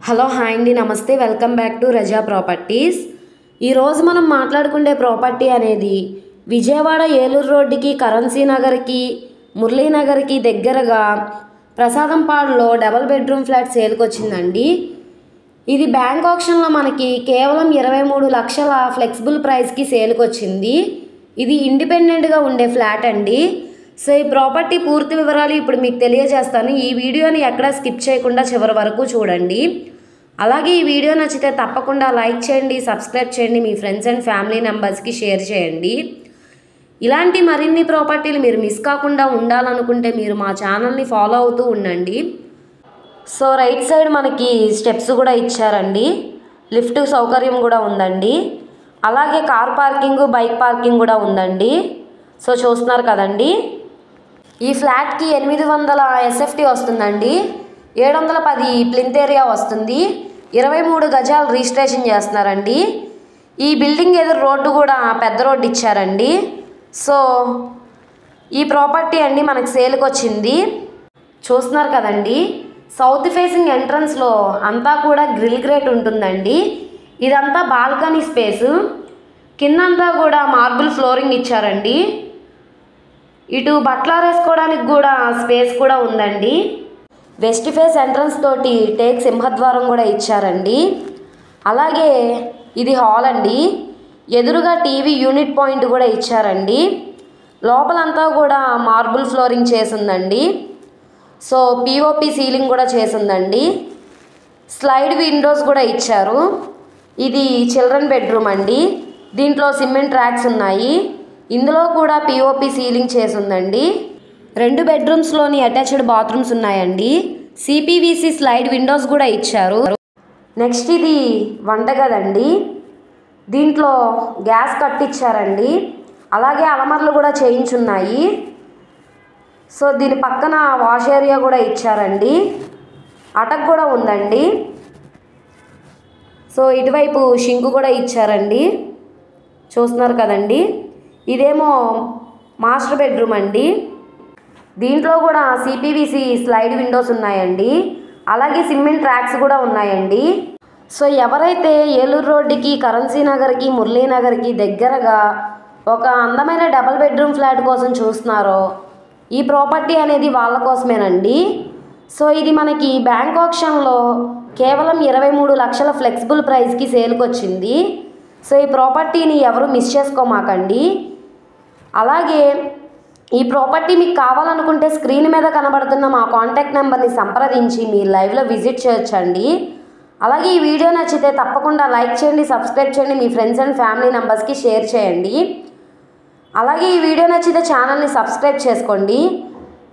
Hello hi అండి, నమస్తే. Welcome back to Raza properties. ఈరోజు మనం మాట్లాడుకునే ప్రాపర్టీ అనేది విజయవాడ ఏలూరు రోడ్డుకి, కరెన్సీ నగర్కి, మురళీనగర్కి దగ్గరగా ప్రసాదంపాడులో డబల్ బెడ్రూమ్ ఫ్లాట్ సేల్కి వచ్చిందండి. ఇది బ్యాంక్ ఆప్షన్లో మనకి కేవలం 23 లక్షల ఫ్లెక్సిబుల్ ప్రైస్కి సేల్కి వచ్చింది. ఇది ఇండిపెండెంట్గా ఉండే ఫ్లాట్ అండి. సో ఈ ప్రాపర్టీ పూర్తి వివరాలు ఇప్పుడు మీకు తెలియజేస్తాను. ఈ వీడియోని ఎక్కడా స్కిప్ చేయకుండా చివరి వరకు చూడండి. అలాగే ఈ వీడియో నచ్చితే తప్పకుండా లైక్ చేయండి, సబ్స్క్రైబ్ చేయండి, మీ ఫ్రెండ్స్ అండ్ ఫ్యామిలీ మెంబర్స్కి షేర్ చేయండి. ఇలాంటి మరిన్ని ప్రాపర్టీలు మీరు మిస్ కాకుండా ఉండాలనుకుంటే మీరు మా ఛానల్ని ఫాలో అవుతూ ఉండండి. సో రైట్ సైడ్ మనకి స్టెప్స్ కూడా ఇచ్చారండి, లిఫ్ట్ సౌకర్యం కూడా ఉందండి. అలాగే కార్ పార్కింగ్, బైక్ పార్కింగ్ కూడా ఉందండి. సో చూస్తున్నారు కదండి, ఈ ఫ్లాట్కి 800 SFT వస్తుందండి, 710 ప్లింత్ ఏరియా వస్తుంది, 23 గజాలు రిజిస్ట్రేషన్ చేస్తున్నారండి. ఈ బిల్డింగ్ ఎదురు రోడ్డు కూడా పెద్ద రోడ్డు ఇచ్చారండి. సో ఈ ప్రాపర్టీ అండి మనకు సేల్కి వచ్చింది. చూస్తున్నారు కదండి, సౌత్ ఫేసింగ్ ఎంట్రన్స్లో అంతా కూడా గ్రిల్ గ్రేట్ ఉంటుందండి. ఇదంతా బాల్కనీ స్పేసు, కిందంతా కూడా మార్బుల్ ఫ్లోరింగ్ ఇచ్చారండి. ఇటు బట్టలారేసుకోవడానికి కూడా స్పేస్ కూడా ఉందండి. వెస్ట్ ఫేస్ ఎంట్రన్స్ తోటి టేక్ సింహద్వారం కూడా ఇచ్చారండి. అలాగే ఇది హాల్ అండి, ఎదురుగా టీవీ యూనిట్ పాయింట్ కూడా ఇచ్చారండి. లోపలంతా కూడా మార్బుల్ ఫ్లోరింగ్ చేసిందండి. సో పిఓపి సీలింగ్ కూడా చేసిందండి. స్లైడ్ విండోస్ కూడా ఇచ్చారు. ఇది చిల్డ్రన్ బెడ్రూమ్ అండి, దీంట్లో సిమెంట్ ర్యాక్స్ ఉన్నాయి. ఇందులో కూడా పిఓపి సీలింగ్ చేసిందండి. 2 బెడ్రూమ్స్లోని అటాచ్డ్ బాత్రూమ్స్ ఉన్నాయండి. సిపివిసి స్లైడ్ విండోస్ కూడా ఇచ్చారు. నెక్స్ట్ ఇది వంటగది అండి, దీంట్లో గ్యాస్ కట్టించారండి. అలాగే అలమర్లు కూడా చేయించున్నాయి. సో దీని పక్కన వాష్ ఏరియా కూడా ఇచ్చారండి, అటక్ కూడా ఉందండి. సో ఇటువైపు షింక్ కూడా ఇచ్చారండి. చూస్తున్నారు కదండి, ఇదేమో మాస్టర్ బెడ్రూమ్ అండి, దీంట్లో కూడా సిపివిసి స్లైడ్ విండోస్ ఉన్నాయండి. అలాగే సిమెంట్ ర్యాక్స్ కూడా ఉన్నాయండి. సో ఎవరైతే ఏలూరు రోడ్డుకి, కరెన్సీ నగర్కి, మురళీనగర్కి దగ్గరగా ఒక అందమైన డబల్ బెడ్రూమ్ ఫ్లాట్ కోసం చూస్తున్నారో ఈ ప్రాపర్టీ అనేది వాళ్ళ కోసమేనండి. సో ఇది మనకి బ్యాంక్ ఆప్షన్లో కేవలం 23 లక్షల ఫ్లెక్సిబుల్ ప్రైస్కి సేల్కి వచ్చింది. సో ఈ ప్రాపర్టీని ఎవరు మిస్ చేసుకోమాకండి. అలాగే ఈ ప్రాపర్టీ మీకు కావాలనుకుంటే స్క్రీన్ మీద కనబడుతున్న మా కాంటాక్ట్ నెంబర్ని సంప్రదించి మీరు లైవ్లో విజిట్ చేయొచ్చండి. అలాగే ఈ వీడియో నచ్చితే తప్పకుండా లైక్ చేయండి, సబ్స్క్రైబ్ చేయండి, మీ ఫ్రెండ్స్ అండ్ ఫ్యామిలీ మెంబర్స్కి షేర్ చేయండి. అలాగే ఈ వీడియో నచ్చితే ఛానల్ని సబ్స్క్రైబ్ చేసుకోండి.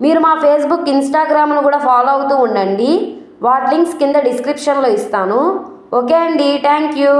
మీరు మా ఫేస్బుక్, ఇన్స్టాగ్రామ్ను కూడా ఫాలో అవుతూ ఉండండి. వాటి లింక్స్ కింద డిస్క్రిప్షన్లో ఇస్తాను. ఓకే అండి, థ్యాంక్ యూ.